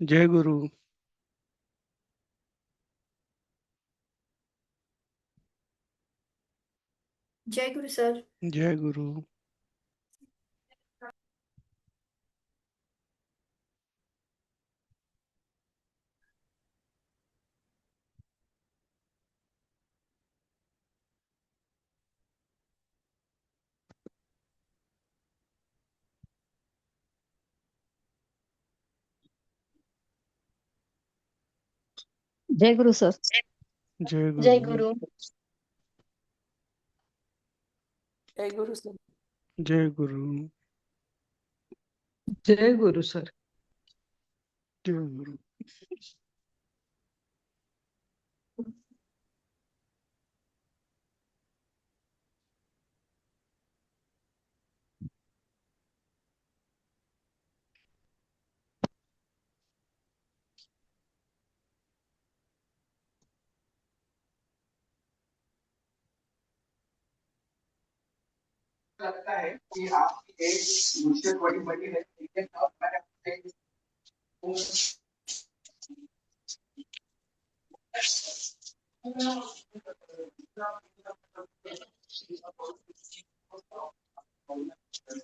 जय गुरु. जय गुरु sir. जय गुरु. जय गुरु sir. जय जय गुरु. गुरु. जय गुरु sir. जय गुरु. जय गुरु sir. जय गुरु. लगता है कि आपकी एक मुश्किल बड़ी बड़ी है, लेकिन अब मैं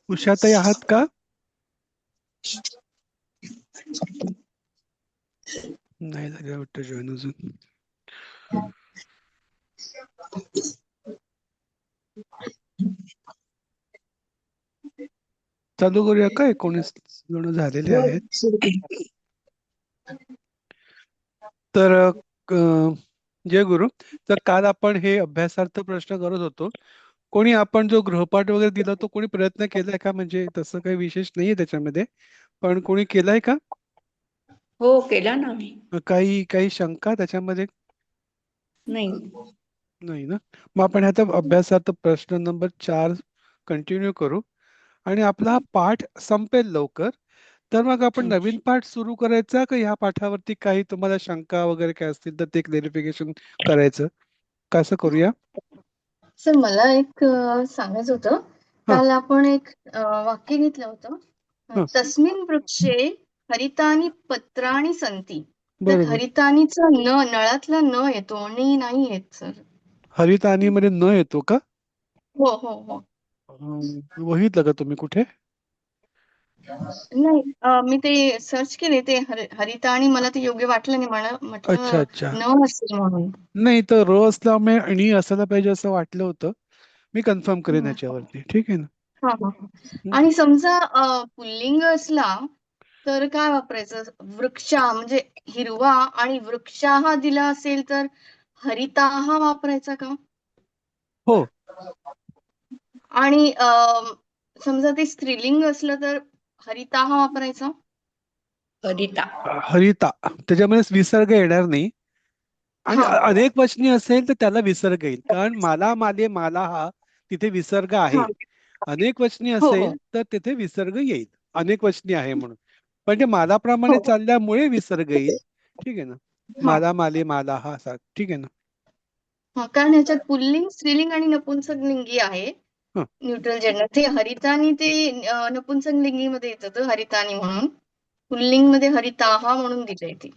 उषाताई आहात का? नाही झाले वाटतं जॉईन अजून. चालू करूया का? 19 जण झालेले आहेत. तर जय गुरु. तर काल आपण हे अभ्यासार्थ प्रश्न करत होतो. कोणी आपण जो गृहपाठ वगैरे दिला तो कोणी प्रयत्न केलाय का? म्हणजे तसं काही विशेष नाहीये त्याच्यामध्ये, पण कोणी केलाय का? हो, केला ना मी. काही काही शंका त्याच्यामध्ये नाही. नाही ना? मग आपण ह्याचा अभ्यासार्थ प्रश्न नंबर 4 कंटिन्यू करू आणि आपला हा पाठ संपेल लवकर. तर मग आपण नवीन पाठ सुरू करायचा का ह्या पाठावरती काही तुम्हाला शंका वगैरे काय असतील तर ते क्लेरिफिकेशन करायचं? कसं करूया? सर मला एक सांगायचं होतं. हा काल आपण एक वाक्य घेतलं होतं. हा तस्मिन् वृक्षे हरितानि पत्राणि सन्ति. तर बरोबर. हरितानीचा नळातला न येतो आणि नाही येत सर. हरित आणि मध्ये न येतो का? हो हो हो. वहीतलं का तुम्ही कुठे? नाही मी ते सर्च केले ते हरिता आणि मला ते योग्य वाटलं नाही. अच्छा म्हटलं अच्छा. न असेल म्हणून. नाही तर र असल्यामुळे आणि असायला पाहिजे असं वाटलं होतं. मी कन्फर्म करेन याच्यावरती. ठीक आहे ना? हा हा. हं? आणि समजा पुल्लिंग असला तर काय वापरायचं? वृक्षा म्हणजे हिरवा आणि वृक्षाहा दिला असेल तर हरिताहा वापरायचा का? हो. आणि समजा ते स्त्रीलिंग असलं तर हरिताहा वापरायचा? हरिता. हरिता त्याच्यामध्ये विसर्ग येणार नाही. आणि हा अनेक वचनी असेल तर त्याला विसर्ग येईल, कारण मला, माले, मला हा तिथे विसर्ग आहे. हा. अनेक वचनी हो हो असेल तर तिथे विसर्ग येईल, अनेक वचनी आहे म्हणून. पण ते हो मालाप्रमाणे चालल्यामुळे विसर्ग येईल. ठीक आहे ना? हा मला, माले, मला हा असा. ठीक आहे ना? हा. कारण ह्याच्यात पुल्लिंग, स्त्रीलिंग आणि नपुंसकलिंगी आहे. हं. न्यूट्रल जेंडर ते हरितानी ते नपुंसकलिंगीमध्ये येतं तर हरितानी म्हणून. पुल्लिंग मध्ये हरिताहा म्हणून दिलंय ते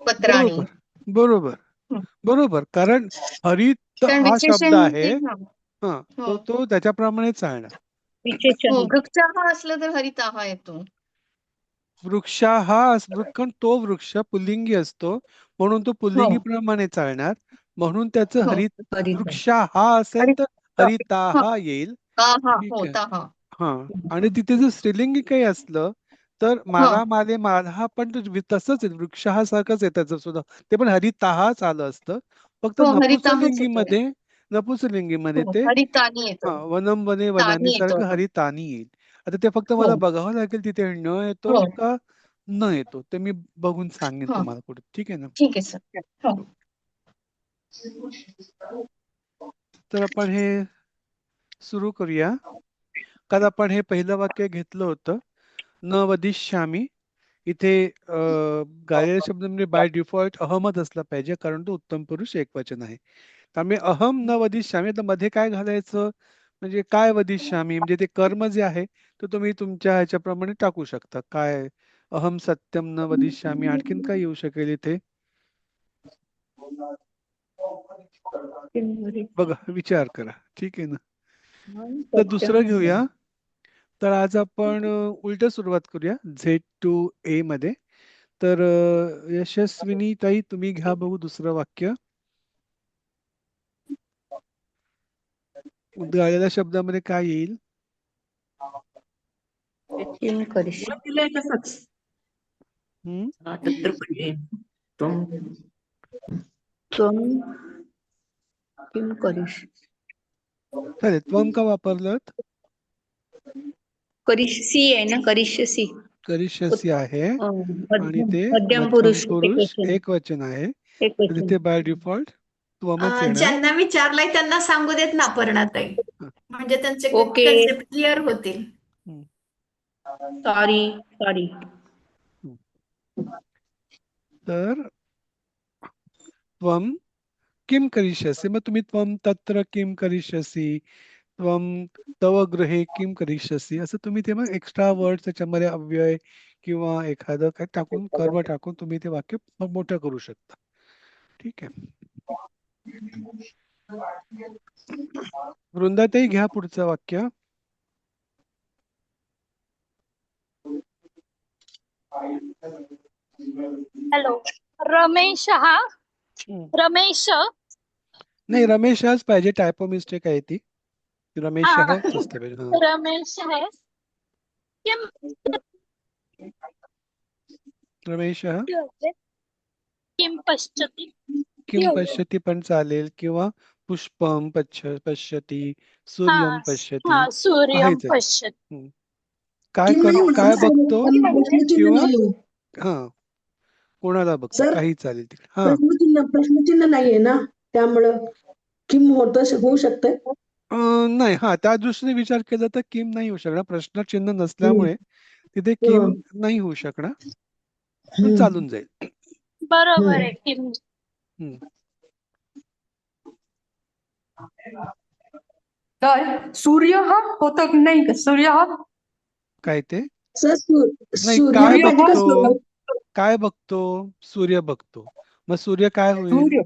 पत्राणी. बरोबर बरोबर हं. बरोबर. कारण हरित कारण हा शब्द विशेषण आहे. ते हा हा, हो तो तो त्याच्याप्रमाणे चालणार. विशेषण. हो. वृक्षाहा असलं तर हरिताहा येतो. वृक्षा हा कारण तो वृक्ष पुल्लिंगी असतो म्हणून तो हो पुल्लिंगी प्रमाणे चालणार. म्हणून त्याचं हो. हरित हरिता. वृक्षा हा असेल तर हरिता हरिता हा हा येईल. हा ठीक आहे. होता हा. हा. आणि तिथे जर स्त्रीलिंगी काही असलं तर हा माला, माले, माला हा पण तसंच आहे, वृक्ष हा सारखंच आहे त्याचं सुद्धा. ते पण हरिताहाच आलं असतं. फक्त हो हरिताहाच येतो. नपुंसकलिंगीमध्ये हो ते हरितानी हा, येतो. वनम वने वनानी तानी येतो. सारखं हरितानी येईल. आता ते फक्त हो मला बघावं लागेल तिथे न येतो हो का न येतो ते मी बघून सांगेन हा. तुम्हाला कुठे. ठीक आहे ना? ठीक आहे सर. हो. तर आपण हे सुरू करूया. काल आपण हे पहिलं वाक्य घेतलं होतं, न वदिष्यामी. इथे गाळलेला शब्द म्हणजे बाय डिफॉल्ट अहमद असला पाहिजे, कारण तो उत्तम पुरुष एकवचन आहे. त्यामुळे अहम न वदिष्यामी, तर मध्ये काय घालायचं? म्हणजे काय वदिष्यामी म्हणजे ते कर्म जे आहे तर तुम्ही तुमच्या ह्याच्याप्रमाणे टाकू शकता. काय अहम सत्यम न वदिष्यामी. आणखीन काय येऊ शकेल इथे? बघा, विचार करा. ठीक आहे ना. तर दुसरं घेऊया. तर आज आपण उलट सुरुवात करूया Z2A मध्ये. तर यशस्विनी ताई, तुम्ही घ्या बघू दुसरं वाक्य. उद्गारलेल्या शब्दामध्ये काय येईल? किम करिष्य. दिलंय तसंच. हम्म? तत्र त्वं त्वं किम करिष्य. चालेल. त्वम का वापरलं? करिष्यसी आहे ना, करिष्यसी. करिष्यसी आहे आणि ते मध्यम मध्यम पुरुष पुरुष एकवचन. एकवचन आहे. तर एकवचन. तिथे बाय डिफॉल्ट त्वमच येणार. ज्यांना विचारलंय त्यांना सांगू देत ना अपर्णाताई, हं. म्हणजे त्यांचे ओके. कन्सेप्ट क्लिअर होतील. सॉरी. तर त्वम किम करिष्यसि. मग तुम्ही त्वम तत्र किम करिष्यसि, त्वम तव गृहे किम करिष्यसि, असं तुम्ही ते मग एक्स्ट्रा वर्ड त्याच्यामध्ये अव्यय किंवा एखादं काय टाकून, कर्म टाकून तुम्ही ते वाक्य मोठं करू शकता. ठीक आहे. वृंदाताई, घ्या पुढचं वाक्य. हॅलो. रमेशः रमेश नाही, रमेश हाच पाहिजे. टायपो मिस्टेक आहे ती. रमेश हाच असते पाहिजे. हा. रमेशः किं रमेश किं पश्यति. किम पश्यति पण चालेल, किंवा पुष्पम पश्यति, सूर्यम पश्यति, सूर्यं काहीच आहे. पश्यति. काय काय बघतो किंवा हा कोणाला बघतो, सर, काही चालेल तिकडे. हा, प्रश्नचिन्ह नाहीये ना, त्यामुळं किम होऊ शकतंय. नाही, हा त्या दृष्टीने विचार केला तर किम नाही होऊ शकणार. प्रश्नचिन्ह नसल्यामुळे तिथे किम नाही होऊ शकणार, पण चालून जाईल. बरोबर आहे. किं तर सूर्य हा होतो की नाही? सूर्य हा काय ते सर, नाही, सूर्य काय म्हणजे बघतो, कसं? काय बघतो, सूर्य बघतो. मग सूर्य काय होईल? सूर्य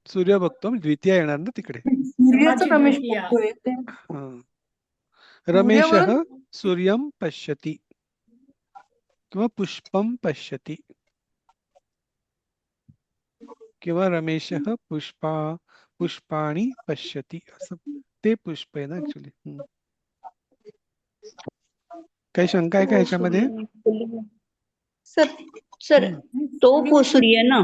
सूर्य बघतो, म्हणजे द्वितीय येणार ना तिकडे. सूर्याचं रमेश बघतोय ते. हा. रमेश सूर्यावरून सूर्यम पश्यति किंवा पुष्पम पश्यति, किंवा रमेश पुष्पाणि पश्यति, असं ते पुष्प आहे ना ऍक्च्युली. काही शंका आहे का ह्याच्यामध्ये? सर तो सूर्य ना.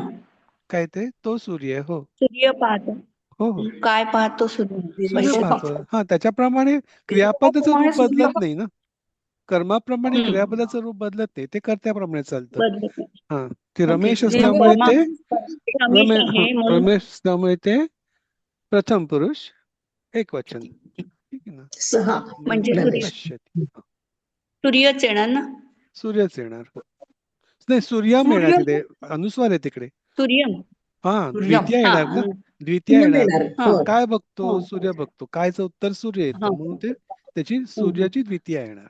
काय ते? तो सूर्य. हो सूर्य पाहतो. हो हो, काय पाहतो सूर्य? सूर्य पाहतो. हा, त्याच्याप्रमाणे क्रियापदाचं रूप बदलत नाही ना. कर्माप्रमाणे क्रियापदाचं रूप बदलत नाही, ते कर्त्याप्रमाणे चालतं. बदलत नाही. हा, ते रमेश Okay. असल्यामुळे ते रमेश आहे म्हणून रमेश असल्यामुळे ते प्रथम पुरुष एकवचन. ठीक आहे ना. सहा म्हणजे पश्यति. सूर्यच येणार ना. सूर्यच येणार. हो. नाही, सूर्यम येणार तिथे, अनुस्वार आहे तिकडे. सूर्यम. हा, सूर्यम. द्वितीय येणार ना. हा. द्वितीय येणार. हा. काय बघतो? हो. सूर्य बघतो. कायचं उत्तर सूर्य हा. येतं, म्हणून ते त्याची सूर्याची द्वितीय येणार.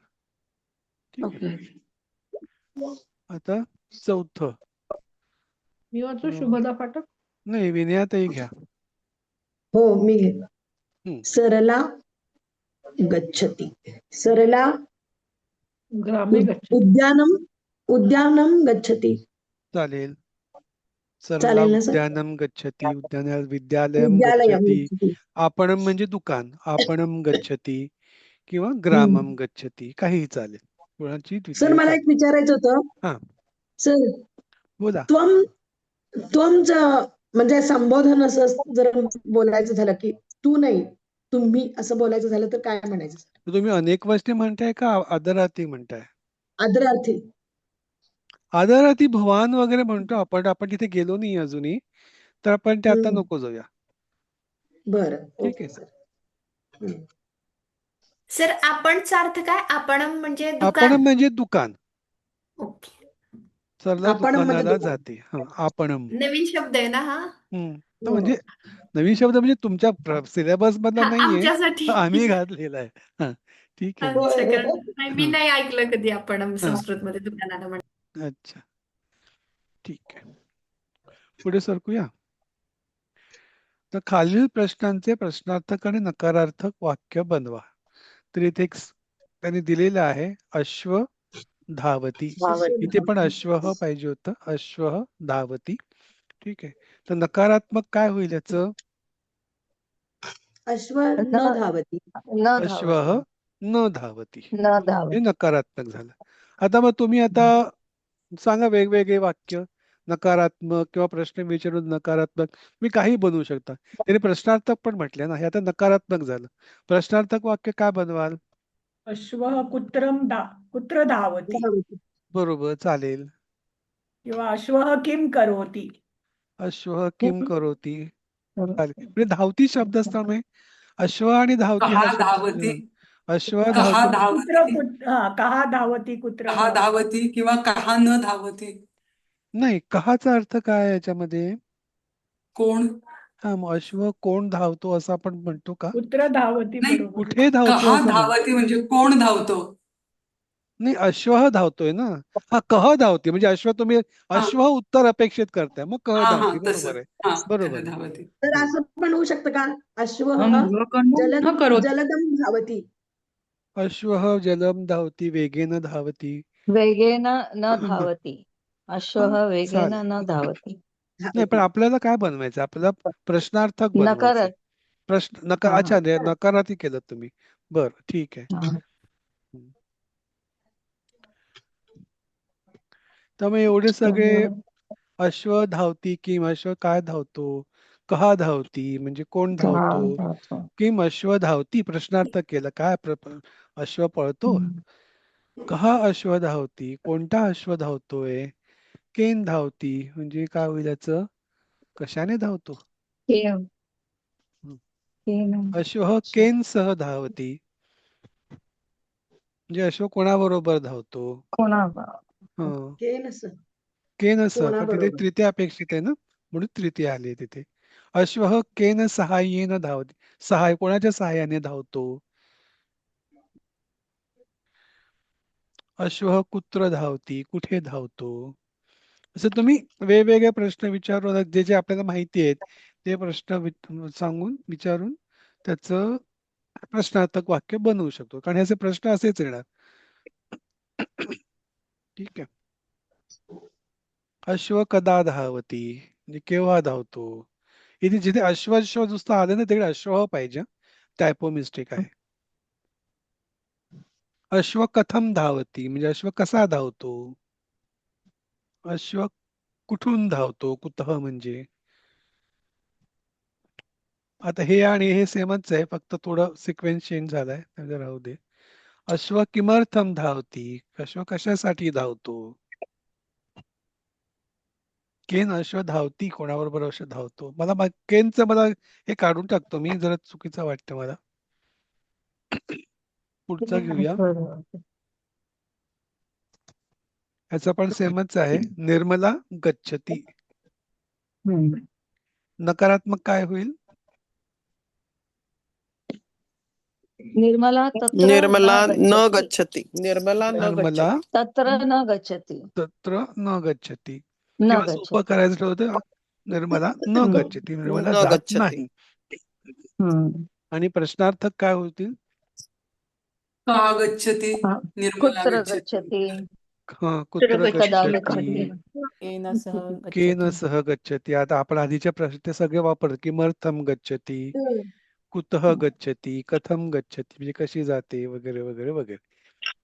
ठीक आहे. ओके. आता चौथं. मी वाचू शुभदा पाठक. नाही, विनयाताई घ्या. हो, मी घेतो. सरला गच्छति. सरला ग्रामे गच्छति. उद्यानम गच्छति. चालेल. सरला चालेल ना, सर? उद्यानम गच्छति, उद्यानात विद्यालयम विद्यालयम गच्छति, गच्छति. आपणम म्हणजे दुकान, आपणम गच्छति, किंवा ग्रामम गच्छति, काहीही चालेल. कोणाची सर, द्वितीय मला चालेल. एक विचारायचं हा. होतं. सर, बोला. त्वमचं म्हणजे संबोधन असं जर बोलायचं झालं की तू नाही तुम्ही असं बोलायचं झालं तर काय म्हणायचं? तर तुम्ही अनेक वचने म्हणताय का आदरार्थी म्हणताय? आदरार्थी. आदरार्थी भवान वगैरे म्हणतो आपण तिथे गेलो नाही अजूनही, तर आपण ते आता नको जाऊया. बरं, ठीक ओके आहे. सर. सर, आपणचा अर्थ काय? आपण म्हणजे आपण दुकान. म्हणजे दुकान. ओके. सरला आपणम म्हणजे दुकानाला दुकान. जाते. हा, आपणम. नवीन शब्द आहे ना हा? तर म्हणजे नवीन शब्द म्हणजे तुमच्या सिलेबस मधला हा, नाहीये, आमच्यासाठी. आम्ही घातलेला आहे. हा, ठीक आहे. होय. अच्छा कारण नाही मी हं, नाही ऐकलं कधी आपण हं. संस्कृतमध्ये दुकानाला म्हणतो. अच्छा, ठीक आहे. पुढे सरकूया. तर खालील प्रश्नांचे प्रश्नार्थक आणि नकारार्थक वाक्य बनवा. तर इथे त्यांनी दिलेलं आहे अश्व धावती. इथे पण अश्वः पाहिजे होतं. अश्वः धावती. ठीक आहे. तर नकारात्मक काय होईल याचं? अश्व न धावती. अश्वः न धावती. न हे धावती. नकारात्मक झालं. आता मग तुम्ही आता सांगा वेगवेगळे वाक्य नकारात्मक किंवा प्रश्न विचारून नकारात्मक मी काही बनवू शकता. त्याने प्रश्नार्थक पण म्हटले ना, हे आता नकारात्मक झालं. प्रश्नार्थक वाक्य काय बनवाल? अश्वः कुत्र धावति धावती. बरोबर, चालेल. किंवा अश्वः किं करोति. अश्वः किम करोती. चालेल. म्हणजे धावती शब्द असल्यामुळे अश्व आणि धावती हा कहा शब्द धावती अश्व कहा धावती धावती कहा धावति कुत्र कहा धावति. धावती किंवा कहा न धावती नाही. कहाचा अर्थ काय आहे याच्यामध्ये? कोण हा, मग अश्व कोण धावतो असं आपण म्हणतो का? कुत्र धावति नाही बरोबर. कुठे धावतो कहा असं म्हणतो. धावती म्हणजे कोण धावतो. नाही, अश्व धावतोय ना. हा, कह धावती म्हणजे अश्व तुम्ही हा अश्व उत्तर अपेक्षित करताय, मग कह हा धावती. तसं बरोबर आहे. हा बरोबर कहा आहे. धावती. तर असं पण होऊ शकतं का? अश्व न करोति. जलदम धावती. अश्व जलम धावती वेगेन धावती. वेगेन न धावती. अश्वः हा, वेगेन चालेल. न धावती. नाही, पण आपल्याला काय बनवायचं? आपल्याला प्रश्नार्थक बनवायचंय. नकार प्रश्न हा अच्छा, नकारार्थी केलं तुम्ही. बर, ठीक आहे. हा. त्यामुळे एवढे सगळे अश्व धावती किंवा अश्व काय धावतो, कहा धावती म्हणजे कोण धावतो, किम अश्व धावती प्रश्नार्थ केलं. काय अश्व पळतो. कहा अश्व धावती कोणता अश्व धावतोय. केन धावती म्हणजे काय होईल याचं? कशाने धावतो. अश्व केन सह धावती म्हणजे अश्व कोणाबरोबर धावतो. हं. केन सह, पण तिथे कोणाबरोबर? तृतीय अपेक्षित आहे ना, म्हणून तृतीय आली तिथे. अश्व केन सहाय्येन धावते. सहाय्य कोणाच्या सहाय्याने धावतो. अश्व कुत्र धावती कुठे धावतो. असं तुम्ही वेगवेगळे प्रश्न विचारून जे जे आपल्याला माहिती आहेत ते प्रश्न सांगून विचारून त्याचं प्रश्नार्थक वाक्य बनवू शकतो. कारण ह्याचे प्रश्न असेच येणार. ठीक आहे. अश्व कदा धावती म्हणजे केव्हा धावतो. इथे जिथे अश्व नुसतं आलं ना तिकडे अश्व पाहिजे. टायपो मिस्टेक आहे. अश्व कथम धावती म्हणजे अश्व कसा धावतो. अश्व कुठून धावतो. कुतः म्हणजे आता हे आणि हे सेमच आहे, फक्त थोडं सिक्वेन्स चेंज झालाय, त्यामुळे राहू दे. अश्व किमर्थम धावती अश्व कशासाठी धावतो. केन अश्व धावती कोणाबरोबर अश्व धावतो. मला केनचं मला हे काढून टाकतो मी, जरा चुकीचं वाटतं मला. पुढचा घेऊया. ह्याचा पण सेमच आहे. निर्मला गच्छती. नकारात्मक काय होईल. निर्मला निर्मला न गच्छति. निर्मला न निर्मला गच्छति. तत्र न गच्छति. तत्र न गच्छती न किंवा गच्छति. सोपं करायचं ठरवतं. निर्मला न गच्छती निर्मला न जात गच्छति. नाही. आणि प्रश्नार्थक काय होतील. कहा गच्छति निर्मला कुत्र गच्छति. गच्छति. हा, कुत्र कदा गच्छती. गच्छति. केन सह केन सह गच्छती. आता आपण आधीच्या प्रश्न ते सगळे वापरतो. किमर्थम गच्छती, कुतः गच्छती, कथम गच्छती म्हणजे कशी जाते वगैरे वगैरे वगैरे.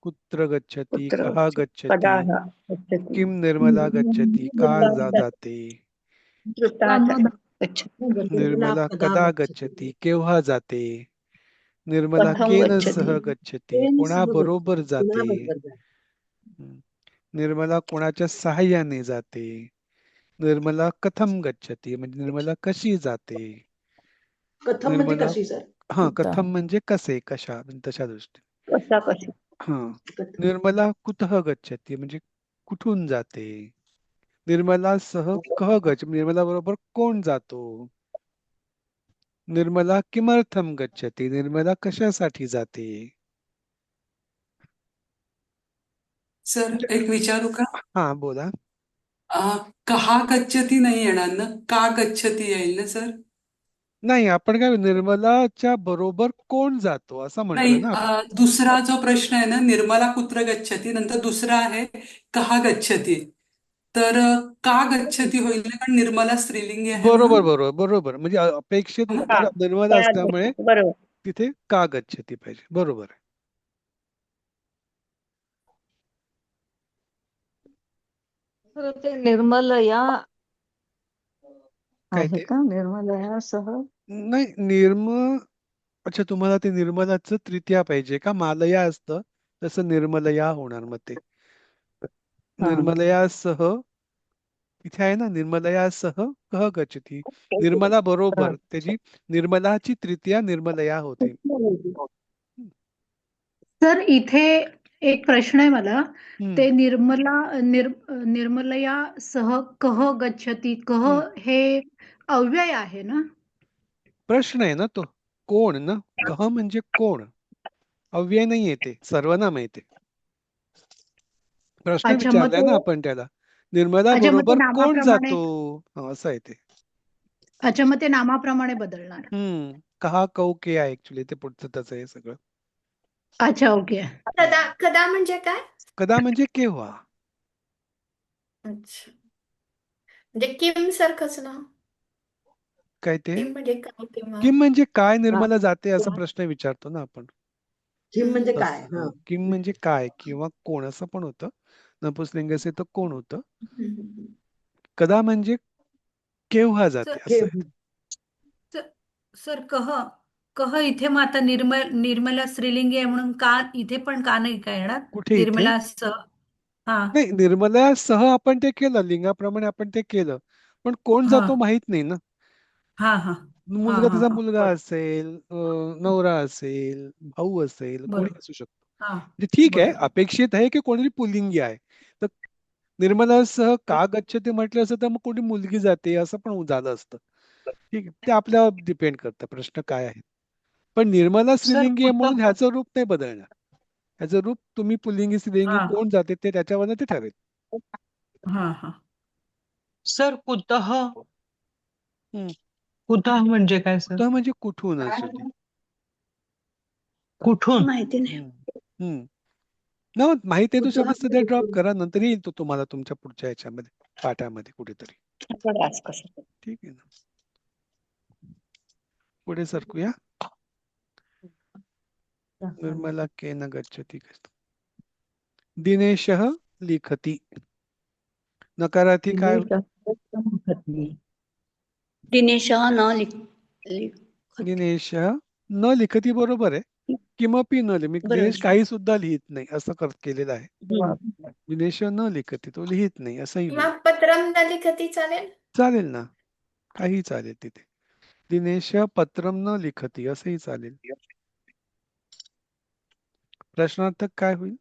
कुत्र गच्छती, कहा गच्छती, किम निर्मला गच्छती का जाते. निर्मला कदा गच्छती केव्हा जाते. निर्मला केन सह गच्छती कोणाबरोबर जाते. निर्मला कोणाच्या सहाय्याने जाते. निर्मला कथम गच्छती म्हणजे निर्मला कशी जाते. कथम म्हणजे निर्मला कशी सर. हा, कथम म्हणजे कसे कशा तशा दृष्टी. हा, निर्मला कुतः गच्छती म्हणजे कुठून जाते. निर्मला सह कह गच्छ निर्मला बरोबर कोण जातो. निर्मला किमर्थम गच्छती निर्मला कशासाठी जाते. सर एक विचारू का? हा बोला. कहा गच्छती नाही येणार ना, का गच्छती येईल ना सर? नाही, आपण काय निर्मलाच्या बरोबर कोण जातो असं नाही, म्हणतोय ना आपण. दुसरा जो प्रश्न आहे ना, निर्मला कुत्र गच्छती, नंतर दुसरा आहे कहा गच्छती. तर का गच्छती होईल ना, कारण निर्मला स्त्रीलिंगी आहे बरोबर म्हणून. बरोबर बरोबर, म्हणजे अपेक्षित हा. उत्तर निर्मला असल्यामुळे बरोबर. तिथे का गच्छती पाहिजे. बरोबर आहे. तर ते निर्मलया काय आहे ते? का? निर्मलयासह नाही, अच्छा, तुम्हाला ते निर्मलाचं तृतीया पाहिजे का? मालया असतं तसं निर्मलया होणार मग ते. हा. निर्मलयासह इथे आहे ना, निर्मलयासह कह गच्छती. निर्मला बरोबर त्याची निर्मलाची तृतीया निर्मलया होते. सर इथे एक प्रश्न आहे मला. हम्म, ते निर्मलया सह कह गच्छती, कह हम्म. हे अव्यय आहे ना? प्रश्न आहे ना तो. कोण ना, कह म्हणजे कोण, अव्यय नाही येते, सर्वनाम येते. प्रश्न अच्छा, मग विचारलाय ना ते आपण त्याला, निर्मला अच्छा मग ते बरोबर कोण नामाप्रमाणे जातो, असं आहे ते. अच्छा मग ते नामाप्रमाणे बदलणार. कहा कौ के आहे ऍक्च्युली, ते पुढचं त्याचं आहे सगळं. अच्छा, ओके. कदा कदा म्हणजे काय? कदा म्हणजे केव्हा. अच्छा, म्हणजे किम सारखंच ना. काय ते? किम म्हणजे काय किंवा किम म्हणजे काय निर्मला जाते असा प्रश्न विचारतो ना आपण. किम म्हणजे हम्म, काय? तसं किम म्हणजे काय किंवा कोण असं पण होतं. नपुंसकलिंग असेल तर कोण होतं. हम्म. कदा म्हणजे केव्हा जाते असं आहे. सर कह कह इथे मग आता निर्मला स्त्रीलिंगी आहे म्हणून का इथे पण का नाही का येणार? कुठे इथे? निर्मला हा नाही, निर्मला सह आपण ते केलं, लिंगाप्रमाणे आपण ते केलं, पण कोण हा जातो माहित नाही ना. हा हा हा मुलगा हा त्याचा हा मुलगा असेल, नवरा असेल, भाऊ असेल, कोणी बरोबर. असू शकतो. हा म्हणजे ठीक आहे, बरोबर. अपेक्षित आहे की कोणी पुल्लिंगी आहे. तर निर्मलासह का गच्छते म्हटलं असतं तर मग कोणी मुलगी जाते असं पण झालं असतं. ठीक आहे, ते आपल्यावर डिपेंड करतं प्रश्न काय आहे. पण निर्मला स्त्रीलिंगी आहे म्हणून ह्याचं रूप नाही बदलणार. ह्याचं रूप तुम्ही पुल्लिंगी स्त्रीलिंगी हा कोण जाते ते त्याच्यावरनं ते ठरेल. हा हा सर कुतः हम्म. कुतः म्हणजे काय सर? कुठं म्हणजे कुठून ऍक्च्युली. कुठून? माहिती नाही. हम्म. न माहिती आहे तो कुतः शब्द सध्या ड्रॉप म्हणजे करा, नंतर येईल तो तुम्हाला तुमच्या पुढच्या ह्याच्यामध्ये पाठामध्ये कुठेतरी. ठीक आहे ना. पुढे सरकूया. निर्मला के न गच्छति. दिनेशः लिखति. नकारार्थी काय होईल? दिनेशः न दिनेशः न लिखती बरोबर आहे. किमपि न लिख, दिनेश काही सुद्धा लिहित नाही असं केलेलं आहे. दिनेश न लिखती, तो लिहित नाही असंही किंवा होईल. पत्रम न लिखती चालेल. चालेल ना, काही चालेल तिथे. दिनेश पत्रम न लिखती असंही चालेल. प्रश्नार्थक काय होईल?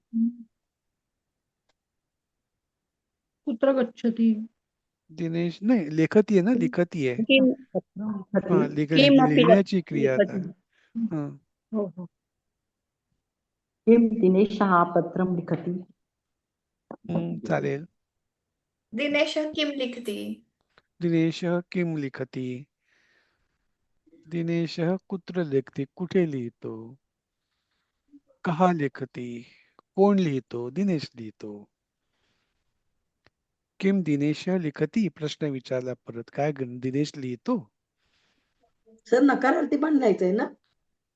कुत्र गच्छती. दिनेश नाही, लेखती आहे ना, लिखती आहे. हा, लिहिण्याची क्रिया आता. हा. हो हो. किम दिनेशः पत्रं लिखति. चालेल. दिनेश किम लिखती. दिनेश किम लिखती. दिनेश कुत्र लिखती, कुठे लिहितो. कहा लिखती, कोण लिहितो, दिनेश लिहितो. किम दिनेश लिखती, प्रश्न विचारला परत, काय दिनेश लिहितो. सर नकारार्थी पण लिहायचंय ना?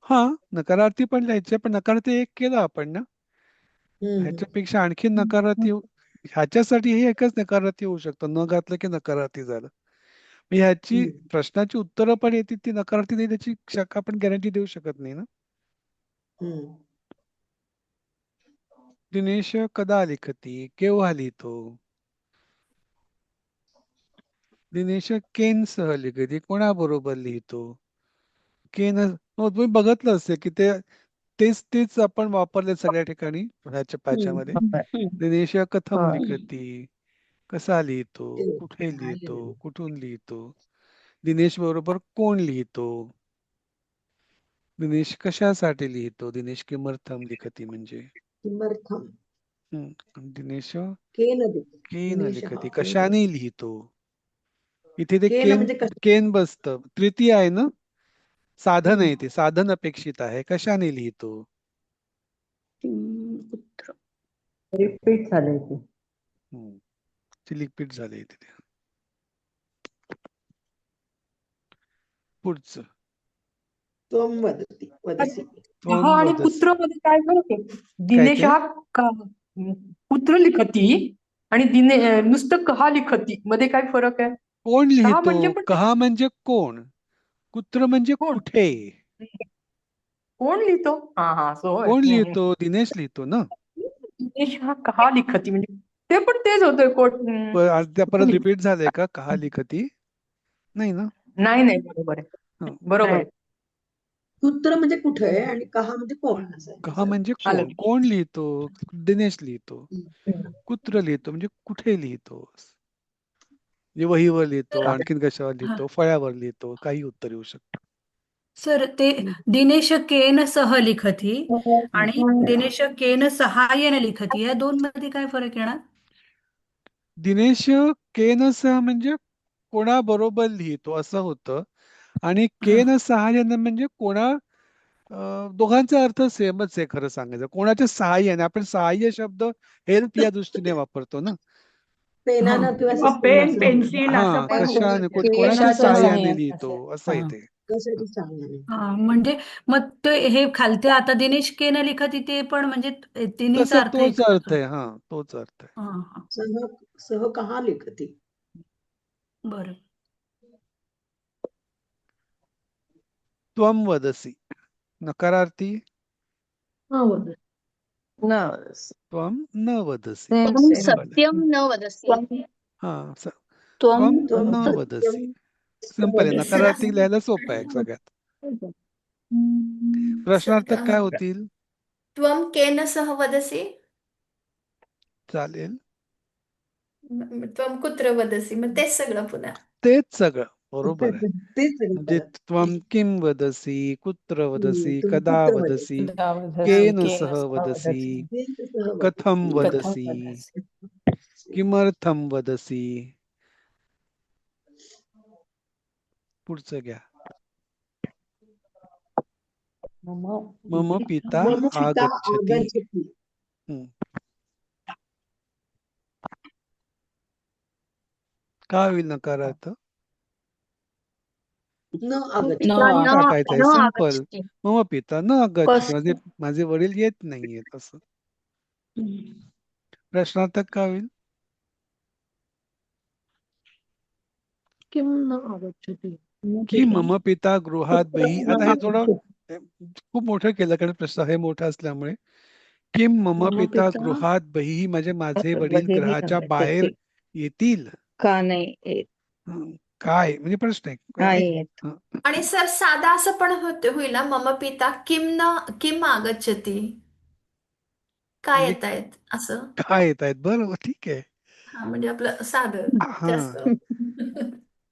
हा, नकारार्थी पण लिहायचंय, पण नकारार्थी एक केलं आपण ना. हम्म. ह्याच्यापेक्षा आणखी नकारार्थी, ह्याच्यासाठी हे एकच नकारार्थी होऊ शकतं, न घातलं की नकारार्थी झालं. ह्याची प्रश्नाची उत्तरं पण येतील ती नकारार्थी नाही, त्याची आपण गॅरंटी देऊ शकत नाही ना. दिनेश कदा लिखती, केव्हा लिहितो. दिनेश केन सह लिखती, कोणाबरोबर लिहितो. केन तुम्ही बघितलं असेल की तेच आपण वापरले सगळ्या ठिकाणी ह्याच्या पाच्यामध्ये. दिनेश कथम लिखती, कसा लिहितो, कुठे लिहितो, कुठून लिहितो. दिनेश बरोबर कोण लिहितो. दिनेश कशासाठी लिहितो. दिनेश किमर्थम लिखती म्हणजे किमर्थम. दिनेश केन लिखति केन दिनेशः लिखती केन कशाने लिहितो इथे ते केन केन म्हणजे कशा केन बसतं तृतीय आहे ना साधन आहे ते साधन अपेक्षित आहे कशाने लिहितो पुत्र रिपीट झालंय ते. रिपीट झाले तिथे पुढचं त्वं वदति वदसि त्वं हा आणि वदसि पुत्र मध्ये काय फरक आहे? काय दिनेश ते हा पुत्र लिखती आणि नुसतं कहा लिखती मध्ये काय फरक आहे? कोण कहा लिहितो म्हणजे पण कहा म्हणजे कोण कुत्र म्हणजे कोण कुठे कोण लिहितो? हा हा सो होय कोण लिहितो दिनेश लिहितो ना दिनेश हा कहा लिखती म्हणजे ते पण तेच होतंय आज त्या परत रिपीट झालंय का कहा लिखती नाही ना नाही नाही बरोबर आहे हं. बरोबर आहे कुत्र म्हणजे कुठे आहे आणि कहा म्हणजे कोण असं आहे कहा त्याचं. म्हणजे आलं कोण कोण लिहितो दिनेश लिहितो हम्म. कुत्र लिहितो म्हणजे कुठे लिहितो म्हणजे वहीवर लिहितो तर आणखीन कशावर हा लिहितो फळ्यावर लिहितो काही उत्तर येऊ शकतं सर ते दिनेश केन सह लिखती आणि दिनेश केन सहाय्येन लिखती या दोन मध्ये काय फरक येणार? दिनेश केनसह म्हणजे कोणाबरोबर लिहितो असं होतं आणि हा केन सहाय्याने म्हणजे दोघांचा अर्थ सेमच आहे खरं सांगायचं कोणाच्या सहाय्याने आपण सहाय्य शब्द हेल्प या दृष्टीने वापरतो ना हा पेनानं किंवा किंवा शिस्तीनं पेन असं म्हणतो. पेन्सिल असं हा पण होऊ कशाने शकते कोणाच्या केशाचं सहाय्याने सहाय्याने लिहितो असेल. असं आहे हा. ते कशाची सहाय्याने हा म्हणजे मग ते हे खालते आता दिनेश केन लिखती ते पण म्हणजे तिन्हीचा तसा अर्थ तोच एकच अर्थ होतो. आहे हा तोच अर्थ आहे हा हा सह सह कहा लिखती बरं त्वम वदसी नकारार्थी हा वदस. नवस. त्वम न वदसी सेम त्वं सेम. सिंपल सत्यं न वदसि हा त्वं त्वम त्वं न सत्यं वदसी सिंपल आहे सर नकारार्थी लिहायला सोपं आहे सगळ्यात प्रश्नार्थक काय होतील त्वं केन सह वदसि चालेल त्वं कुत्र वदसि मग तेच सगळं पुन्हा तेच सगळं बरोबर आहे तेच सगळं म्हणजे परत. त्वम किम वदसी कुत्र वदसी तुम्ही कदा कुत्र वदसी वदसी दावधसी केन केन सह सह वदसी वदसी केन सह कथम वदसी कथम वदसी वदसी किमर्थम वदसी पुढचं घ्या मम मम पिता मम पिता आगच्छति आगच्छति हम्म. काय होईल नकारार्थ न पिता आगच्छति न न टाकायचं आहे न सिंपल आगच्छति मम पिता न कस आगच्छति माझे वडील येत नाहीयेत असं प्रश्नार्थक काय होईल किं न आगच्छति की मम पिता गृहात बही आता हे थोडं खूप मोठं केलं कारण प्रश्न हे मोठा असल्यामुळे किम मम मम पिता पिता गृहात बही म्हणजे माझे वडील बहिरी ग्रहाच्या बाहेर आगच्छति येतील का नाही येत हं, काय म्हणजे प्रश्न आहे नाही आहे येत हं, आणि सर साधा असं पण होईल ना मम पिता किम आगच्छति काय म्हणजे येत आहेत असं काय येत आहेत बरं ठीक आहे हा म्हणजे आपलं साधं हा जास्त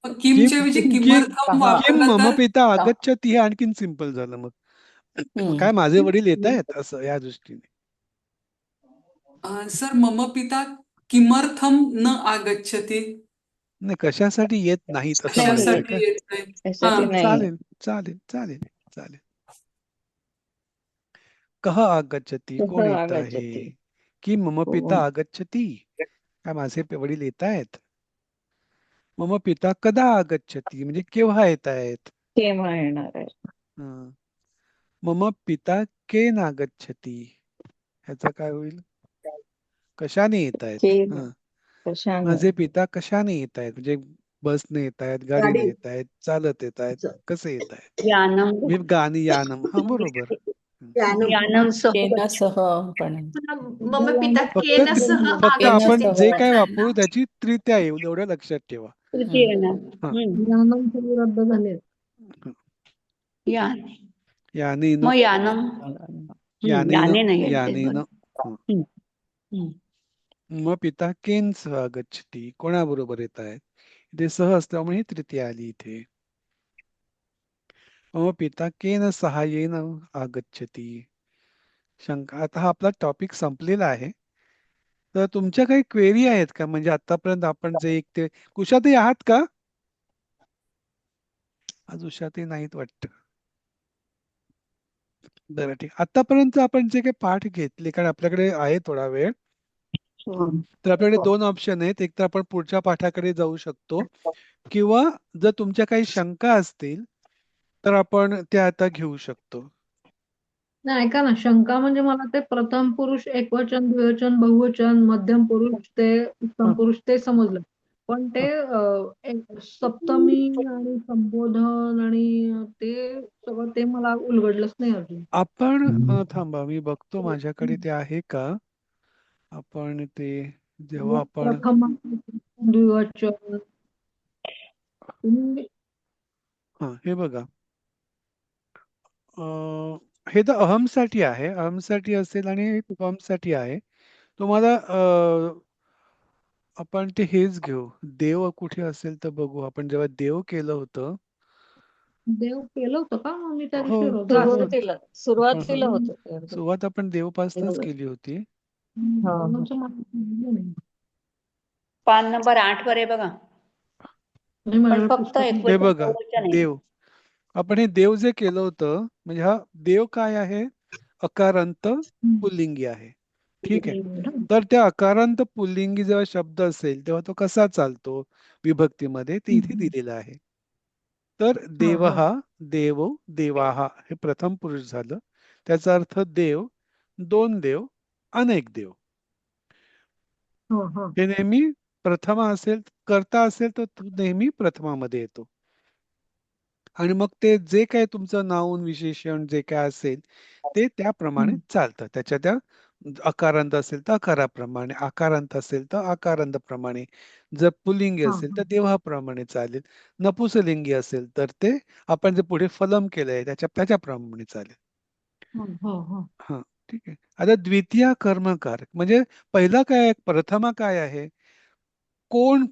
मग किम किमच्या ऐवजी किम किमर्थम कहा किम वापरलं मम तर पिता आगच्छति हे आणखीन सिंपल झालं मग काय माझे वडील येत आहेत असं या दृष्टीने सर मम पिता किमर्थम न आगच्छति नाही कशासाठी येत नाहीत असं नाही म्हणायचं येत का कशासाठी येत नाही हा त्यासाठी नाही येत चालेल चालेल चालेल चालेल कह आगच्छति कोण कह येत आहे आगच्छति की मम कोण पिता आगच्छति काय माझे वडील येत आहेत मम पिता कदा आगच्छति म्हणजे केव्हा येत आहेत केव्हा येणार आहे हं. मम पिता केन आगच्छति ह्याचं काय होईल कशाने येत आहेत के हं. कशाने माझे पिता कशाने येत आहेत म्हणजे बसने येत आहेत गाडीने गाडी येत आहेत चालत येत आहेत कसे येत आहेत यानम मी गाणी यानम हा बरोबर त्यानं यानम केना सह सह पण पुन्हा मम पिता फक्त केन सह फक्त केना आपण आगच्छति सह जे पण काय झालं वापरू ना त्याची तृतीया येईल एवढं लक्षात ठेवा तृतीय येणार हा ज्ञानम सगळे रद्द झाले. याने याने न मग यानम याने न याने नाही येत ते याने न बरं मग पिता केन सह आगच्छति कोणाबरोबर येत आहेत इथे सह असल्यामुळे ही तृतीया आली इथे मम पिता केन सहाय्येन आगच्छति शंका आता हा आपला टॉपिक संपलेला आहे तर तुमच्या काही क्वेरी आहेत का? म्हणजे आतापर्यंत आपण जे एक ते उषाताई आहात का? आज उषाताई नाहीत वाटतं. बरं ठीक. आतापर्यंत आपण जे काही पाठ घेतले, कारण आपल्याकडे आहे थोडा वेळ, तर आपल्याकडे दोन ऑप्शन आहेत. एक तर आपण पुढच्या पाठाकडे जाऊ शकतो, किंवा जर तुमच्या काही शंका असतील तर आपण त्या आता घेऊ शकतो. नाही ऐका ना, शंका म्हणजे मला ते प्रथम पुरुष एकवचन, द्विवचन, बहुवचन, मध्यम पुरुष ते उत्तम पुरुष ते समजलं. पण ते सप्तमी आणि संबोधन आणि ते सगळं ते मला उलगडलंच नाही अजून. आपण थांबा, मी बघतो माझ्याकडे ते आहे का. आपण ते जेव्हा आपण प्रथम द्विवचन हे बघा, हे तर अहम साठी आहे, अहम साठी असेल आणि त्वम साठी आहे. तुम्हाला आपण ते हेच घेऊ. देव कुठे असेल तर बघू. आपण जेव्हा देव केलं होतं, देव केलं होतं का? मग मी त्या हो दिवशी रोजा सुरुवातीला होतं ते. सुरुवात आपण देवपासूनच केली होती. पान नंबर 8 वर आहे बघा. पण फक्त हे एकवचन बघा, बहुवचन आहे. देव. आपण हे देव जे केलं होतं, म्हणजे हा देव काय आहे? अकारांत पुल्लिंगी आहे. ठीक आहे. तर त्या अकारांत पुल्लिंगी जेव्हा शब्द असेल तेव्हा तो कसा चालतो विभक्तीमध्ये, ते इथे दिलेलं आहे. तर देवहा, देवो, देवाहा हे प्रथम पुरुष झालं. त्याचा अर्थ देव, दोन देव, अनेक देव. हे नेहमी प्रथमा असेल, कर्ता असेल तर तो नेहमी प्रथमामध्ये येतो. आणि मग ते जे काय तुमचं नाऊन विशेषण जे काय असेल ते त्याप्रमाणे चालतं. त्याच्या त्या अकारांत असेल तर अकाराप्रमाणे, आकारांत असेल तर आकारांतप्रमाणे, जर पुल्लिंगी असेल तर देवाप्रमाणे चालेल, नपुंसकलिंगी असेल तर ते आपण जे पुढे फलम केलंय त्याच्याप्रमाणे चालेल. हा, ठीक आहे. आता द्वितीय कर्मकार म्हणजे पहिला काय, प्रथमा काय आहे? कोण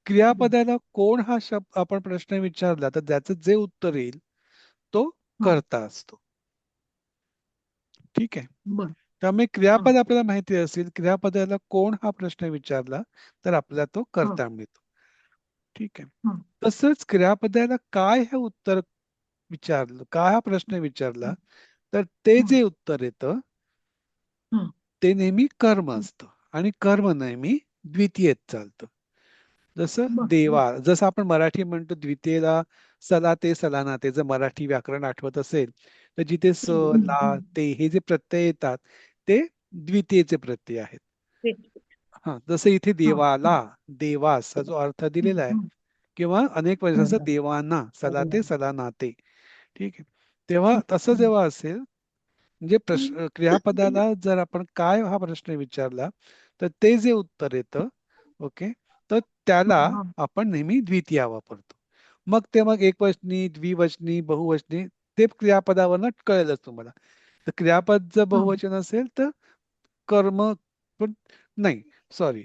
क्रियापदाला कोण हा शब्द आपण प्रश्न विचारला तर त्याचं जे उत्तर येईल तो कर्ता असतो. ठीक आहे. त्यामुळे क्रियापद आपल्याला माहिती असेल, क्रियापदाला कोण हा प्रश्न विचारला तर आपल्याला तो कर्ता मिळतो. ठीक आहे. तसंच क्रियापदाला काय हे उत्तर विचारलं, काय हा प्रश्न विचारला तर ते जे उत्तर येतं ते नेहमी कर्म असतं, आणि कर्म नेहमी द्वितीयेत चालतं. जसं देवा, जसं आपण मराठी म्हणतो द्वितीयेला सला ते सलाना ते, जर मराठी व्याकरण आठवत असेल तर जिथे स ला ते हे जे प्रत्यय येतात ते द्वितीयेचे प्रत्यय आहेत. हा, जसं इथे देवाला, देवास हा जो अर्थ दिलेला आहे, किंवा अनेक वेळेस असं देवाना, सला ते सलाना ते. ठीक आहे. तेव्हा तसं जेव्हा असेल, म्हणजे क्रियापदाला जर आपण काय हा प्रश्न विचारला तर ते जे उत्तर येतं, ओके, तर त्याला आपण नेहमी द्वितीया वापरतो. मग एकवचनी, द्विवचनी, बहुवचनी ते क्रियापदावरनं कळेलच तुम्हाला. तर क्रियापद जर बहुवचन असेल तर कर्म पण नाही, सॉरी,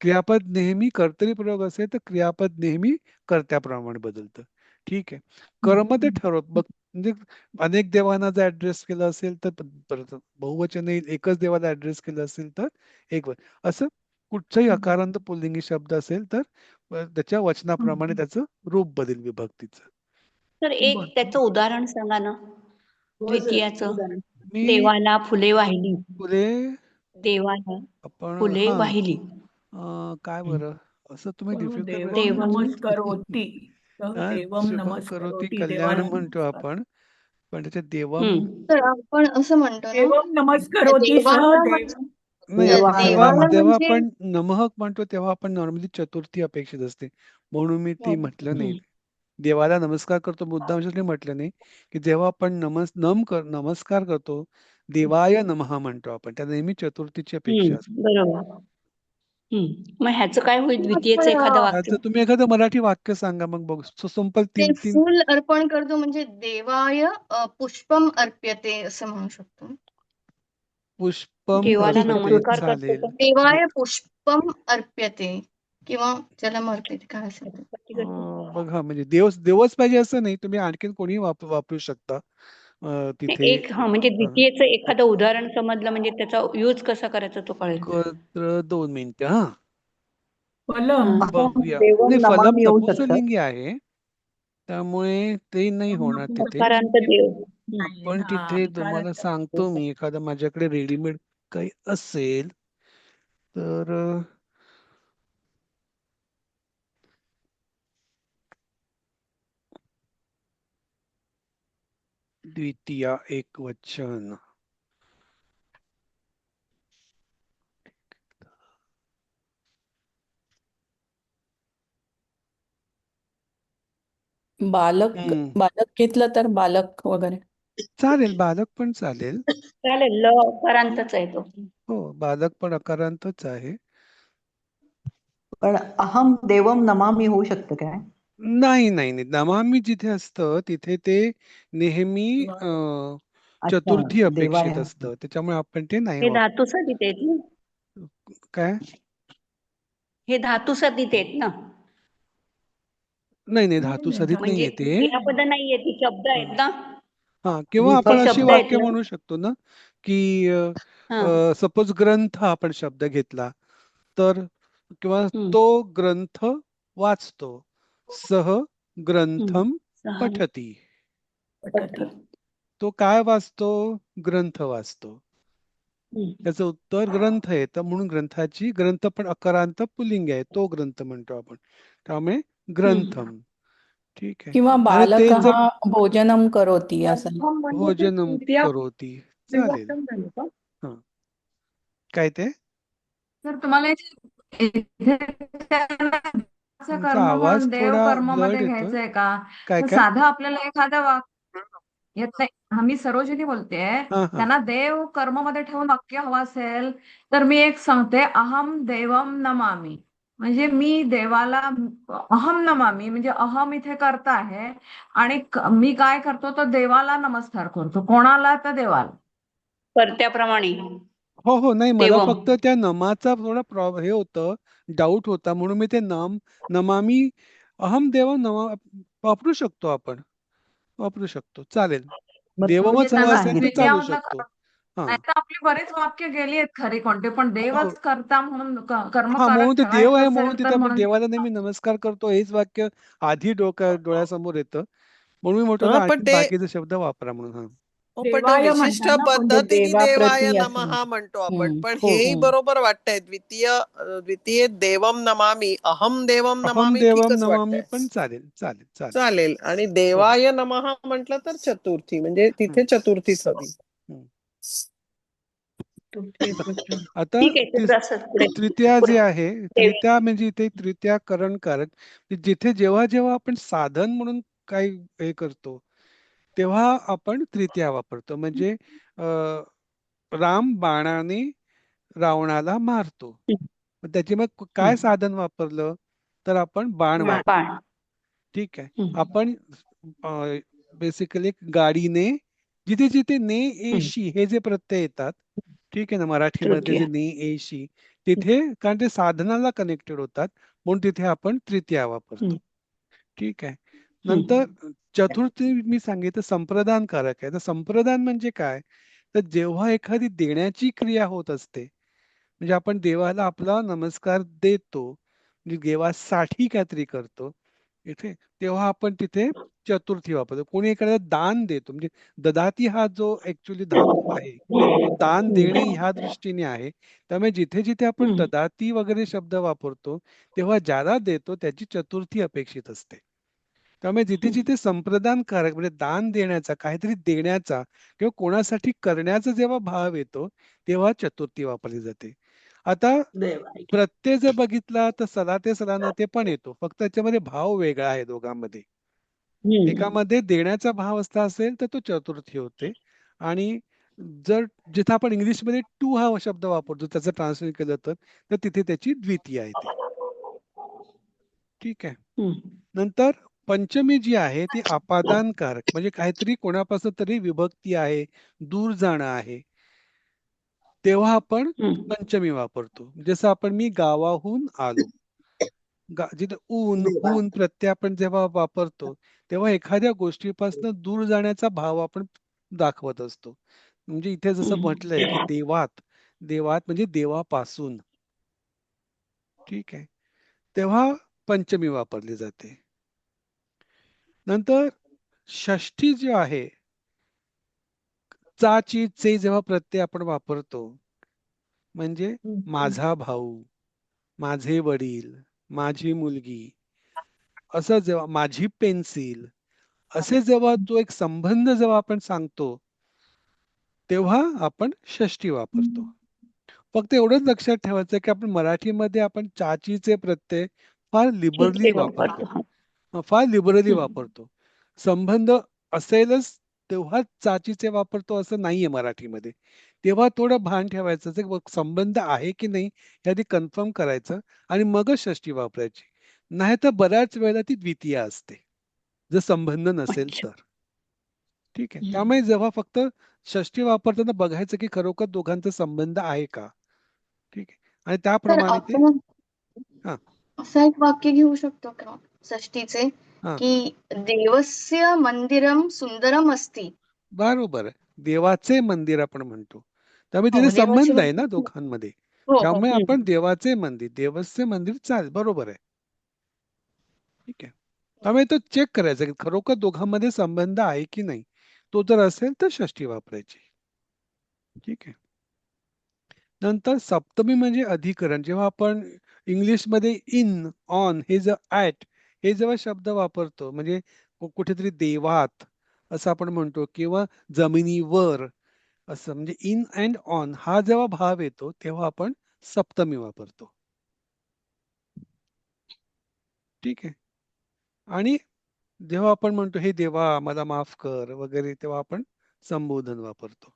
क्रियापद नेहमी कर्तरी असेल तर क्रियापद नेहमी कर्त्याप्रमाणे बदलतं. ठीक आहे. कर्म ते ठरवत बघ, म्हणजे अनेक देवांना जर ऍड्रेस केलं असेल तर बहुवचन येईल, एकच देवाला ऍड्रेस केलं असेल तर एक असं कुठचाही अकारांत पुल्लिंगी शब्द असेल तर त्याच्या वचनाप्रमाणे त्याचं रूप बदल विभक्तीचं. तर एक त्याचं उदाहरण सांगा ना, द्वितीयाचं. मी देवाला फुले वाहिली. फुले, देवाला आपण फुले वाहिली. काय बरं, असं तुम्ही डिफिकल्ट देवम नमस्करोति. देवम शुभम करोती नमस्करोति, कल्याण देवाला म्हणतो नमस्कार. आपण, पण त्याच्या देवम तर आपण असं म्हणतो ना, देवम नमस्करोति सह देवाला देव. नाही, जेव्हा देवाला जेव्हा म्हणजे आपण नमः म्हणतो तेव्हा आपण नॉर्मली चतुर्थी अपेक्षित असते, म्हणून मी ती म्हटलं नाही. देवाला नमस्कार करतो मुद्दाम नाही म्हटलं नाही, की जेव्हा आपण नमस्कार करतो देवाय नमः म्हणतो आपण, त्या नेहमी चतुर्थीची अपेक्षा असते. बरोबर. मग ह्याचं काय होईल, द्वितीयेचं एखादं वाक्य? आता तुम्ही एखादं मराठी वाक्य सांगा मग बघू. सिंपल ते 3 फुल अर्पण करतो म्हणजे देवाय पुष्पम अर्प्यते असं म्हणू शकतो. पुष्पम देवाला अर्पते नमस्कार करतो चालेल. तर देवाय पुष्पम अर्प्यते किंवा जलम अर्प्यते काय असेल ते. बघा, म्हणजे देवच पाहिजे असं नाही, तुम्ही आणखीन कोणीही वापरू शकता. तिथे म्हणजे द्वितीयेचं एखादं उदाहरण समजलं म्हणजे त्याचा यूज कसा करायचा तो कळेल. 2 मिनिटं हा फलम बघूया. देवम नाही, फलम नमामि येऊ शकतं. नपुंसकलिंगी आहे, त्यामुळे ते नाही होणार तिथे. प्रकारांत देव. पण तिथे तुम्हाला सांगतो मी, एखादा माझ्याकडे रेडीमेड काही असेल तर द्वितीया एकवचन. बालक बालक घेतलं तर बालक वगैरे चालेल, बालक पण चालेल. चालेल, ल अकारांतच आहे तो. हो, बालक पण अकारांतच आहे. पण अहम देवम नमामि होऊ शकतं काय? नाही नाही नाही, नमामि जिथे असतं तिथे ते नेहमी चतुर्थी अपेक्षित देवाय. असतं, त्याच्यामुळे आपण ते नाही हे वापरत. धातू सदित आहेत ना, काय? हे धातू सदित आहेत ना, नाही नाही, धातू सदित म्हणजे नाहीये ते. क्रियापद नाहीये, ती शब्द आहेत ना. हा, किंवा आपण अशी शब्द आहेत वाक्य ना. म्हणू शकतो ना की हा. सपोज ग्रंथ आपण शब्द घेतला तर, किंवा तो ग्रंथ वाचतो, सह ग्रंथम पठती. तो काय वाचतो? ग्रंथ वाचतो. त्याचं उत्तर ग्रंथ येतं, म्हणून ग्रंथ पण अकारांत पुल्लिंग आहे, तो ग्रंथ म्हणतो आपण, त्यामुळे ग्रंथम. ठीक आहे. किंवा आणि ते बालकः जर भोजनम करोति असं. भोजनम करोती चालेल. हा, काय ते? तर तुम्हाला इथे तुमचा कर्म आवाज म्हणून देव थोडा कर्म ब्लड मध्ये येतोय. घ्यायचंय का? काय तर काय? साधं आपल्याला एखादं वाक्य येत नाही. मी सरोजिनी बोलतेय. हा हा त्यांना देव कर्म मध्ये ठेवून वाक्य हवं असेल तर मी एक सांगते, अहम देवम नमामि. म्हणजे मी देवाला अहम नमामि, म्हणजे अहम इथे करता आहे आणि मी काय करतो तर देवाला नमस्कार करतो. कोणाला? तर देवाला. कर्त्याप्रमाणे. हो हो, नाही, मला देवम. फक्त त्या नमाचा थोडा हे होतं, डाऊट होता, म्हणून मी ते नमामी अहम देव नमा वापरू शकतो, आपण वापरू शकतो, चालेल. देवमच हवं असेल तर चालू शकतो. हा नाही तर आपली बरेच वाक्य गेली आहेत खरी कोणते, पण हो, देवच करता म्हणून कर्म हा, म्हणून करत ते देव आहे, ठेवायचं म्हणून असेल तिथे तर आपण म्हणून देवाला नेहमी नमस्कार करतो, हेच वाक्य आधी डोळ्यासमोर येतं, म्हणून मी म्हणतो पण आणखी ते बाकीचे शब्द वापरा म्हणून. हा, पण तो देवाय विशिष्ट म्हणतात ना कोणते पद्धतीने देवाय देवाप्रती असं. नमः म्हणतो आपण, पण हो. हेही बरोबर वाटतंय. द्वितीय देवम नमामि, अहम देवम अहम नमामि देवम ठीकच नमामि वाटतंय. पण चालेल, चालेल, चालेल. चालेल. आणि हो. देवाय नमः म्हटलं तर चतुर्थी, म्हणजे तिथे चतुर्थीच हवी. आता ठीक आहे, ते असं पुढे. तृतीया जे आहे, देव. तृतीया म्हणजे इथे तृतीया करणकारक, जिथे जेव्हा जेव्हा आपण साधन म्हणून काही हे करतो तेव्हा आपण तृतीया वापरतो. म्हणजे राम बाणाने रावणाला मारतो, त्याची मग काय साधन वापरलं तर आपण बाण वापरतो. ठीक आहे. आपण बेसिकली गाडीने, जिथे जिथे ने एशी हे जे प्रत्यय येतात, ठीक आहे ना, मराठीमध्ये जे ने एशी, तिथे कारण ते साधनाला कनेक्टेड होतात, म्हणून तिथे आपण तृतीया वापरतो. ठीक आहे. नंतर चतुर्थी मी सांगितलं संप्रदानकारक आहे. तर संप्रदान म्हणजे काय? तर जेव्हा एखादी देण्याची क्रिया होत असते, म्हणजे आपण देवाला आपला नमस्कार देतो, म्हणजे देवासाठी काहीतरी करतो इथे, तेव्हा आपण तिथे चतुर्थी वापरतो. कोणी एखाद्या दान देतो, म्हणजे ददाती हा जो ऍक्च्युली धातू आहे तो दान देणे ह्या दृष्टीने आहे, त्यामुळे जिथे जिथे आपण ददाती वगैरे शब्द वापरतो तेव्हा ज्याला देतो त्याची चतुर्थी अपेक्षित असते. त्यामुळे जिथे जिथे संप्रदानकारक म्हणजे दान देण्याचा, काहीतरी देण्याचा किंवा कोणासाठी करण्याचा जेव्हा भाव येतो तेव्हा चतुर्थी वापरली जाते. आता प्रत्यय जर बघितला तर सलाते सलानते पण येतो, फक्त त्याच्यामध्ये भाव वेगळा आहे दोघांमध्ये. एकामध्ये देण्याचा भाव असला असेल तर तो चतुर्थी होते, आणि जर जिथे आपण इंग्लिशमध्ये टू हा शब्द वापरतो त्याचं ट्रान्सलेट केलं तर तिथे त्याची द्वितीय येते. ठीक आहे. नंतर पंचमी जी आहे ती आपादानकारक, म्हणजे काहीतरी कोणापासून तरी विभक्ती आहे, दूर जाणं आहे, तेव्हा आपण पंचमी वापरतो. जसं आपण मी गावाहून आलो, जिथे ऊन हून प्रत्यय आपण जेव्हा वापरतो तेव्हा एखाद्या गोष्टीपासून दूर जाण्याचा भाव आपण दाखवत असतो. म्हणजे इथे जसं म्हटलंय की देवात, देवात म्हणजे देवापासून. ठीक आहे. तेव्हा पंचमी वापरली जाते. नंतर षष्ठी जी आहे, चाची चे जेव्हा प्रत्यय आपण वापरतो, म्हणजे माझा भाऊ, माझे वडील, माझी मुलगी, असं जेव्हा माझी पेन्सिल, असे जेव्हा तो एक संबंध जेव्हा आपण सांगतो, तेव्हा आपण षष्ठी वापरतो. फक्त एवढंच लक्षात ठेवायचं की आपण मराठीमध्ये आपण चाचीचे प्रत्यय फार लिबरली वापरतो. फार लिबरली वापरतो. संबंध असेलच तेव्हाच चाचीचे वापरतो असं नाहीये मराठीमध्ये. तेव्हा थोडं भान ठेवायचं जे संबंध आहे की नाही हे आधी कन्फर्म करायचं आणि मगच षष्ठी वापरायची. नाही तर बऱ्याच वेळेला ती द्वितीय असते, जर संबंध नसेल तर. ठीक आहे. त्यामुळे जेव्हा फक्त षष्ठी वापरताना बघायचं की खरोखर दोघांचा संबंध आहे का. ठीक आहे. आणि तर त्याप्रमाणे ते आपण हा असं एक वाक्य घेऊ शकतो का षष्टीचे, हा की देवस्य मंदिरम सुंदरम अस्ति. बरोबर आहे. देवाचे मंदिर आपण म्हणतो, त्यामुळे हो, तिथे देवाचे संबंध आहे ना मंदिर. दोघांमध्ये. हो हो. त्यामुळे आपण देवाचे मंदिर, देवस्य मंदिर चाल बरोबर आहे. ठीक आहे. त्यामुळे तो चेक करायचा की खरोखर दोघांमध्ये संबंध आहे की नाही. तो जर असेल तर षष्ठी वापरायची. ठीक आहे. नंतर सप्तमी म्हणजे अधिकरण. जेव्हा आपण इंग्लिशमध्ये इन, ऑन, हे जर ऍट हे जेव्हा शब्द वापरतो, म्हणजे कुठेतरी देवात असं आपण म्हणतो किंवा जमिनीवर असं, म्हणजे इन अँड ऑन हा जेव्हा भाव येतो तेव्हा आपण सप्तमी वापरतो. ठीक आहे. आणि जेव्हा आपण म्हणतो हे देवा मला माफ कर वगैरे, तेव्हा आपण संबोधन वापरतो.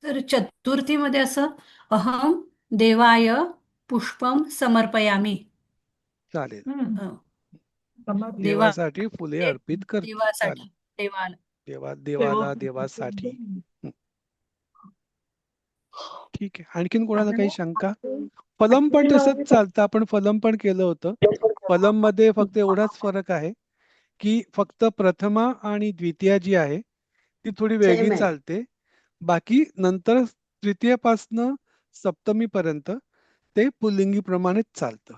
तर चतुर्थीमध्ये असं अहम देवाय पुष्पम समर्पयामी. चालेल. हं. देवा देवासाठी फुले अर्पित करते. देवासाठी चालेल. देवाला देवाला, देवासाठी. ठीक आहे. आणखीन कोणाला काही शंका? फलम पण तसंच चालतं. आपण फलम पण केलं होतं. फलम मध्ये फक्त एवढाच फरक आहे की फक्त प्रथमा आणि द्वितीया जी आहे ती थोडी वेगळी सेम आहे. चालते. बाकी नंतर तृतीयेपासनं सप्तमी पर्यंत ते पुल्लिंगी प्रमाणेच चालतं.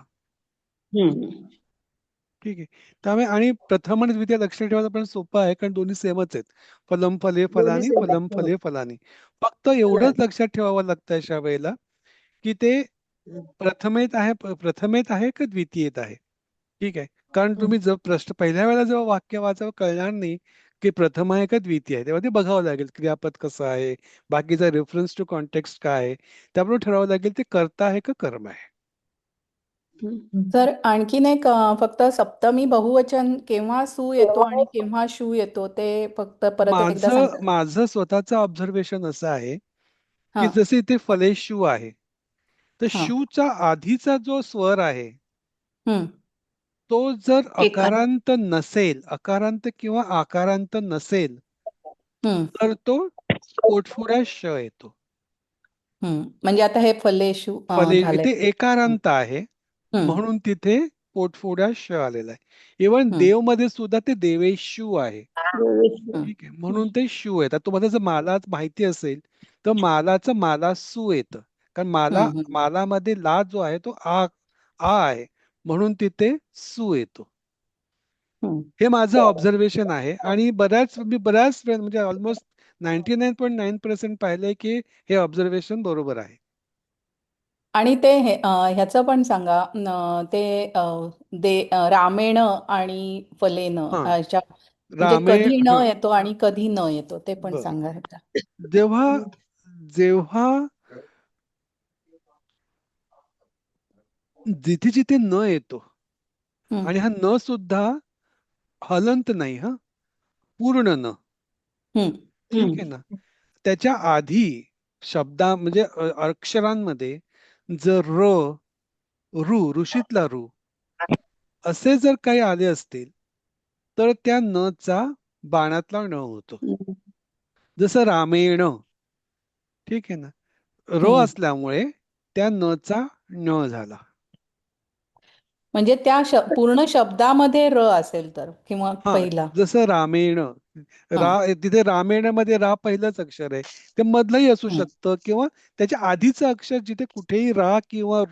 ठीक आहे. त्यामुळे आणि प्रथम आणि द्वितीय लक्षात ठेवायला पण सोपं आहे, कारण दोन्ही सेमच आहेत. फलम फले दोन्ही फलानी, सेम फलम आहे. फले फलानी. फक्त एवढंच लक्षात ठेवावं लागतं अशा वेळेला की ते प्रथमेत आहे का द्वितीयेत आहे. ठीक आहे. कारण तुम्ही जर प्रश्न पहिल्या वेळेला जेव्हा वाक्य वाचावं कळणार नाही की प्रथम आहे का द्वितीय आहे, तेव्हा ते बघावं लागेल क्रियापद कसं आहे, बाकीचा रेफरन्स टू कॉन्टेक्स्ट काय आहे, त्यामुळे ठरवावं लागेल ते कर्ता आहे का कर्म आहे. तर आणखीन एक फक्त सप्तमी बहुवचन केव्हा सु येतो आणि केव्हा शू येतो ते फक्त परत एकदा सांगता. माझं स्वतःचं ऑब्झर्वेशन असं आहे की हा जसे इथे फलेशू आहे, तर हा शूचा आधीचा जो स्वर आहे हम्म तो जर एकार अकारांत किंवा आकारांत नसेल हम्म तर तो पोटफोड्या श येतो. म्हणजे आता हे फलेशू झालंय. इथे एकारांत आहे हम्म म्हणून तिथे पोटफोड्या श आलेला आहे. इव्हन देव मध्ये सुद्धा ते देवेशू आहे. ठीक आहे. म्हणून ते शू येतात. तुम्हाला जर माला माहिती असेल तर मालाचं माला सू येतं, कारण मालामध्ये ला जो आहे तो आ आहे, म्हणून तिथे सू येतो. हे माझं ऑब्झर्वेशन आहे आणि मी बऱ्याच वेळ म्हणजे ऑलमोस्ट 99.9% पाहिलंय की हे ऑब्झर्वेशन बरोबर आहे. आणि ते ह्याचं पण सांगा ते रामेण आणि फलेन हा ह्याच्या म्हणजे रामे कधी न येतो आणि कधी न येतो ते पण बर सांगा एकदा. जेव्हा जिथे जिथे न येतो आणि हा न सुद्धा हलंत नाही, हा पूर्ण न. ठीक आहे ना. त्याच्या आधी शब्दा म्हणजे अक्षरांमध्ये जर ऋषीतला रू असे जर काही आले असतील तर त्या न चा बाणातला न होतो. जसं रामेण. ठीक आहे ना. असल्यामुळे त्या न चा न झाला. म्हणजे त्या पूर्ण शब्दामध्ये र असेल तर किंवा हा पहिला. जसं रामेण तिथे रामेणमध्ये रा पहिलंच अक्षर आहे, ते मधलंही असू शकतं किंवा त्याच्या आधीचं अक्षर जिथे कुठेही रा किंवा